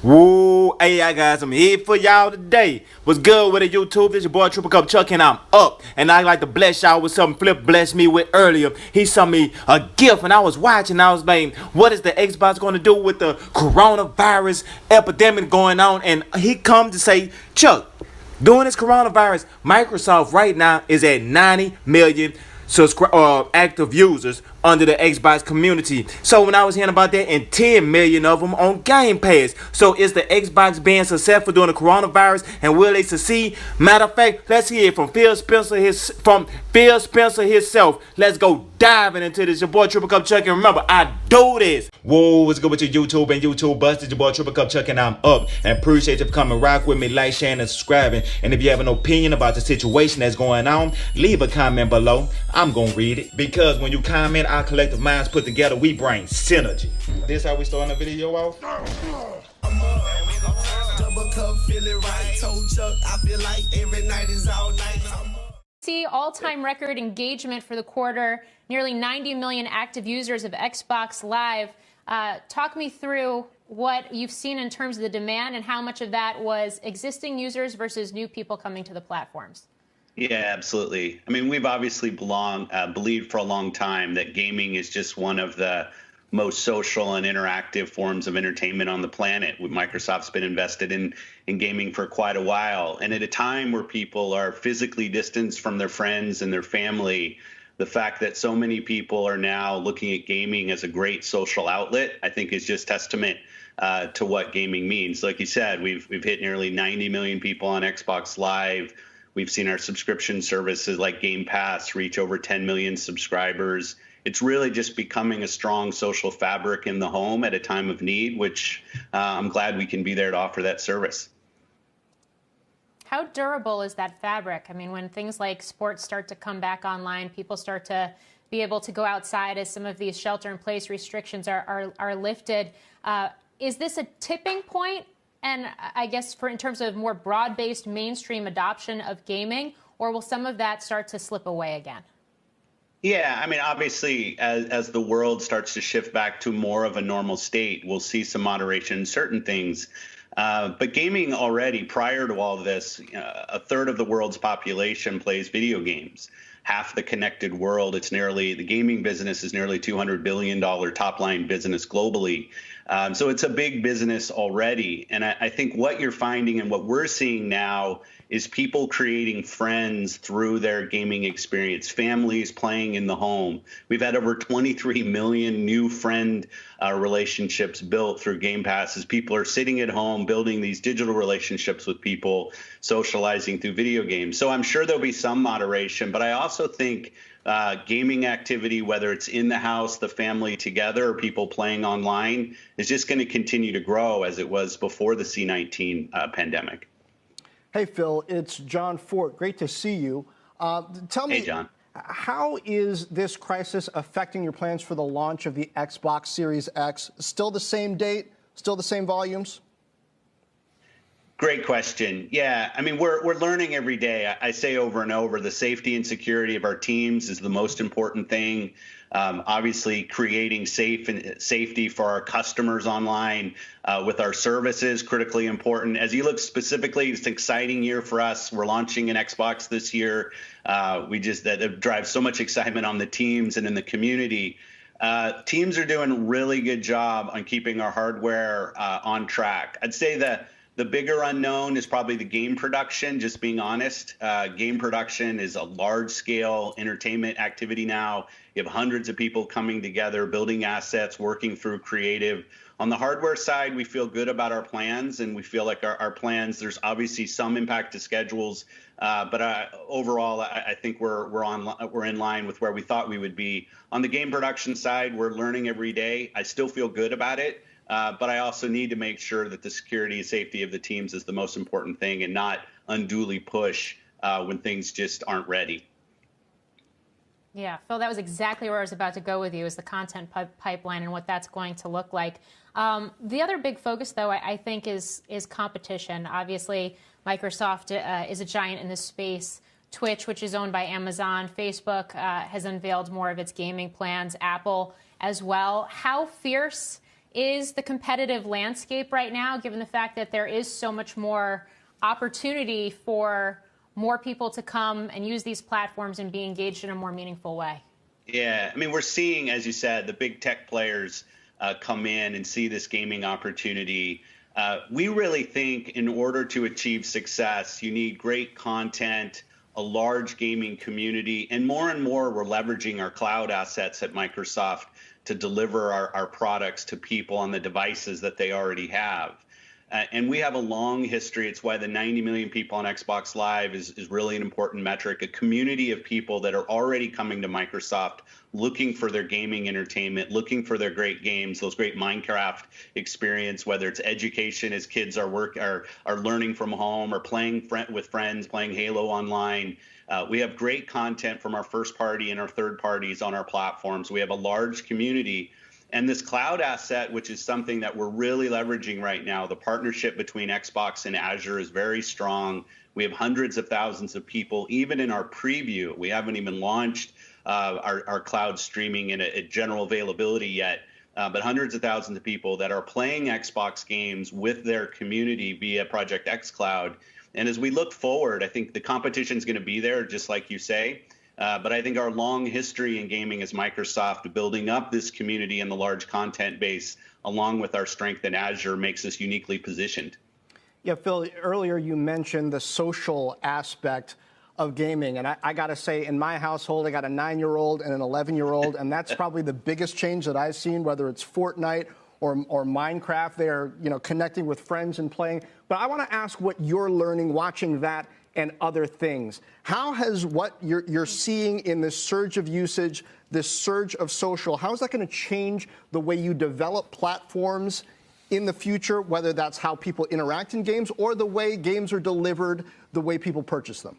Woo, hey, I got some heat for y'all today. What's good with it, YouTube? This your boy Triple Cup Chuck, and I'm up. And I'd like to bless y'all with something Flip blessed me with earlier. He sent me a gift, and I was watching. I was like, what is the Xbox going to do with the coronavirus epidemic going on? And he come to say, Chuck, during this coronavirus, Microsoft right now is at 90 million active users under the Xbox community. So when I was hearing about that, and 10 million of them on Gamepass. So is the Xbox being successful during the coronavirus, and will they succeed? Matter of fact, let's hear it from Phill Spencer himself. Let's go diving into this. Your boy Triple Cup Chuck, and remember, I do this. Whoa, what's good with your YouTube and YouTube busted? Your boy Triple Cup Chuck, and I'm up. And appreciate you for coming rock with me, like, sharing, and subscribing. And if you have an opinion about the situation that's going on, leave a comment below. I'm gonna read it, because when you comment, our collective minds put together, we bring synergy. This how we starting the video off? Double cup, feel it right. Told Chuck, I feel like every night is all night. See all-time record engagement for the quarter, nearly 90 million active users of Xbox Live. Talk me through what you've seen in terms of the demand and how much of that was existing users versus new people coming to the platforms. Yeah, absolutely. I mean, we've obviously believed for a long time that gaming is just one of the most social and interactive forms of entertainment on the planet. Microsoft's been invested in gaming for quite a while. And at a time where people are physically distanced from their friends and their family, the fact that so many people are now looking at gaming as a great social outlet, I think is just testament to what gaming means. Like you said, we've hit nearly 90 million people on Xbox Live. We've seen our subscription services like Gamepass reach over 10 million subscribers. It's really just becoming a strong social fabric in the home at a time of need, which I'm glad we can be there to offer that service. How durable is that fabric? I mean, when things like sports start to come back online, people start to be able to go outside as some of these shelter-in-place restrictions are lifted. Is this a tipping point? And I guess in terms of more broad-based mainstream adoption of gaming, or will some of that start to slip away again? Yeah, I mean, obviously, as the world starts to shift back to more of a normal state, we'll see some moderation in certain things. But gaming already, prior to all of this, a third of the world's population plays video games. Half the connected world, the gaming business is nearly $200 billion top line business globally. So it's a big business already. And I think what you're finding and what we're seeing now is people creating friends through their gaming experience, families playing in the home. We've had over 23 million new friend relationships built through Gamepass as people are sitting at home building these digital relationships with people, socializing through video games. So I'm sure there'll be some moderation, but I also think gaming activity, whether it's in the house, the family together, or people playing online, is just going to continue to grow as it was before the C-19 pandemic. Hey, Phil, it's John Fort. Great to see you. Tell me, hey, John. How is this crisis affecting your plans for the launch of the Xbox Series X? Still the same date? Still the same volumes? Great question. Yeah, I mean, we're learning every day. I say over and over, the safety and security of our teams is the most important thing. Obviously, creating safety for our customers online with our services, critically important. As you look specifically, it's an exciting year for us. We're launching an Xbox this year. That drives so much excitement on the teams and in the community. Teams are doing a really good job on keeping our hardware on track. I'd say the bigger unknown is probably the game production, just being honest. Game production is a large-scale entertainment activity now. You have hundreds of people coming together, building assets, working through creative. On the hardware side, we feel good about our plans, and we feel like our plans, there's obviously some impact to schedules, but overall, I think we're in line with where we thought we would be. On the game production side, we're learning every day. I still feel good about it. But I also need to make sure that the security and safety of the teams is the most important thing, and not unduly push when things just aren't ready. Yeah, Phil, that was exactly where I was about to go with you, is the content pipeline and what that's going to look like. The other big focus, though, I think is competition. Obviously, Microsoft is a giant in this space. Twitch, which is owned by Amazon, Facebook has unveiled more of its gaming plans, Apple as well. How fierce is the competitive landscape right now, given the fact that there is so much more opportunity for more people to come and use these platforms and be engaged in a more meaningful way? Yeah, I mean, we're seeing, as you said, the big tech players come in and see this gaming opportunity. We really think in order to achieve success, you need great content, a large gaming community, and more we're leveraging our cloud assets at Microsoft to deliver our products to people on the devices that they already have. And we have a long history. It's why the 90 million people on Xbox Live is really an important metric, a community of people that are already coming to Microsoft looking for their gaming entertainment, looking for their great games, those great Minecraft experience, whether it's education as kids are learning from home or playing with friends, playing Halo online. We have great content from our first party and our third parties on our platforms. We have a large community. And this cloud asset, which is something that we're really leveraging right now, the partnership between Xbox and Azure is very strong. We have hundreds of thousands of people, even in our preview. We haven't even launched our cloud streaming in a general availability yet, but hundreds of thousands of people that are playing Xbox games with their community via Project xCloud. And as we look forward, I think the competition is going to be there, just like you say. But I think our long history in gaming as Microsoft, building up this community and the large content base, along with our strength in Azure, makes us uniquely positioned. Yeah, Phil, earlier you mentioned the social aspect of gaming. And I got to say, in my household, I got a 9-year-old and an 11-year-old, and that's probably the biggest change that I've seen, whether it's Fortnite or Minecraft. They're, connecting with friends and playing. But I want to ask what you're learning watching that and other things. How has what you're seeing in this surge of usage, this surge of social, how is that going to change the way you develop platforms in the future, whether that's how people interact in games or the way games are delivered, the way people purchase them?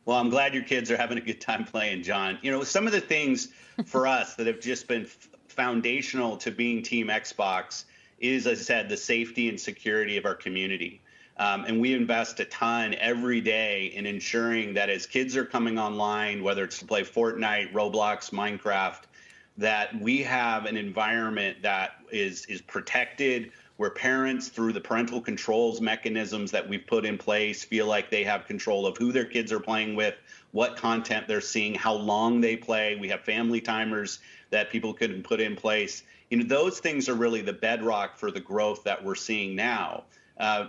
Well, I'm glad your kids are having a good time playing, John. Some of the things for us that have just been foundational to being Team Xbox is, as I said, the safety and security of our community. And we invest a ton every day in ensuring that as kids are coming online, whether it's to play Fortnite, Roblox, Minecraft, that we have an environment that is protected, where parents, through the parental controls mechanisms that we've put in place, feel like they have control of who their kids are playing with, what content they're seeing, how long they play. We have family timers that people can put in place. Those things are really the bedrock for the growth that we're seeing now.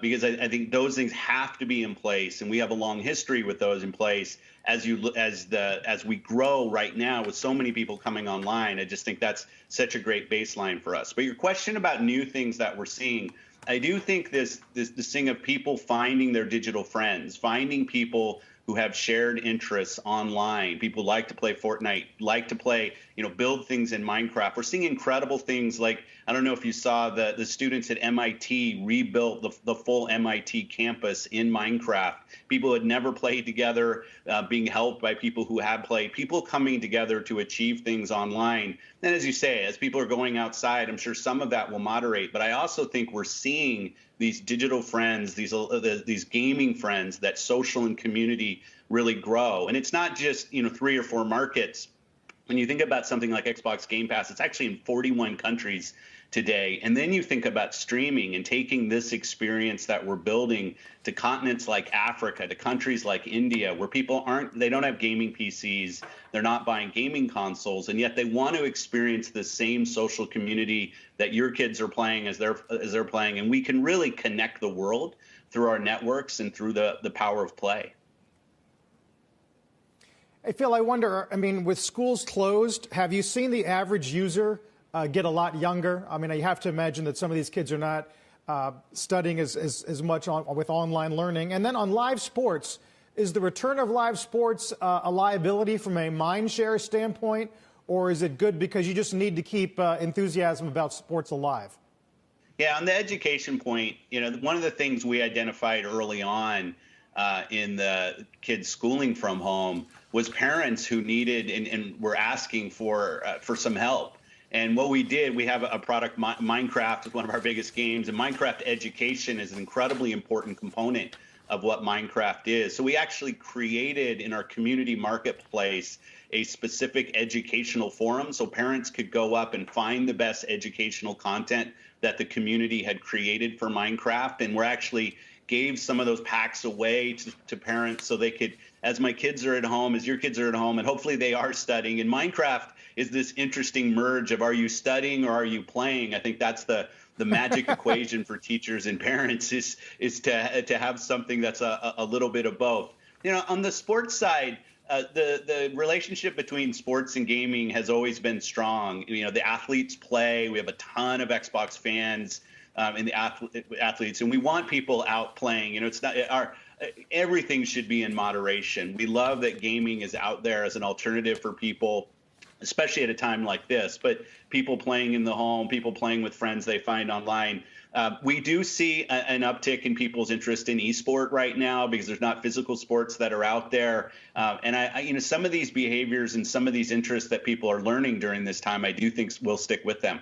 Because I think those things have to be in place, and we have a long history with those in place. As we grow right now with so many people coming online, I just think that's such a great baseline for us. But your question about new things that we're seeing, I do think this thing of people finding their digital friends, finding people who have shared interests online. People like to play Fortnite, like to play, build things in Minecraft. We're seeing incredible things like, I don't know if you saw the students at MIT rebuilt the full MIT campus in Minecraft. People who had never played together, being helped by people who had played, people coming together to achieve things online. And as you say, as people are going outside, I'm sure some of that will moderate. But I also think we're seeing these digital friends, these gaming friends, that social and community really grow. And it's not just 3 or 4 markets. When you think about something like Xbox Gamepass, it's actually in 41 countries today. And then you think about streaming and taking this experience that we're building to continents like Africa, to countries like India, where people they don't have gaming PCs, they're not buying gaming consoles, and yet they want to experience the same social community that your kids are playing as they're playing. And we can really connect the world through our networks and through the power of play. Hey, Phil, I wonder, with schools closed, have you seen the average user get a lot younger? You have to imagine that some of these kids are not studying as much with online learning. And then on live sports, is the return of live sports a liability from a mind share standpoint, or is it good because you just need to keep enthusiasm about sports alive? Yeah, on the education point, one of the things we identified early on in the kids schooling from home was parents who needed and were asking for some help. And what we did, we have a product, Minecraft is one of our biggest games, and Minecraft education is an incredibly important component of what Minecraft is. So we actually created in our community marketplace a specific educational forum so parents could go up and find the best educational content that the community had created for Minecraft. And we're actually gave some of those packs away to parents so they could, as my kids are at home, as your kids are at home, and hopefully they are studying. And Minecraft is this interesting merge of, are you studying or are you playing? I think that's the magic equation for teachers and parents is to have something that's a little bit of both. On the sports side, the relationship between sports and gaming has always been strong. The athletes play. We have a ton of Xbox fans in the athletes, and we want people out playing. It's not everything should be in moderation. We love that gaming is out there as an alternative for people, especially at a time like this, but people playing in the home, people playing with friends they find online. We do see an uptick in people's interest in esport right now because there's not physical sports that are out there. And some of these behaviors and some of these interests that people are learning during this time, I do think will stick with them.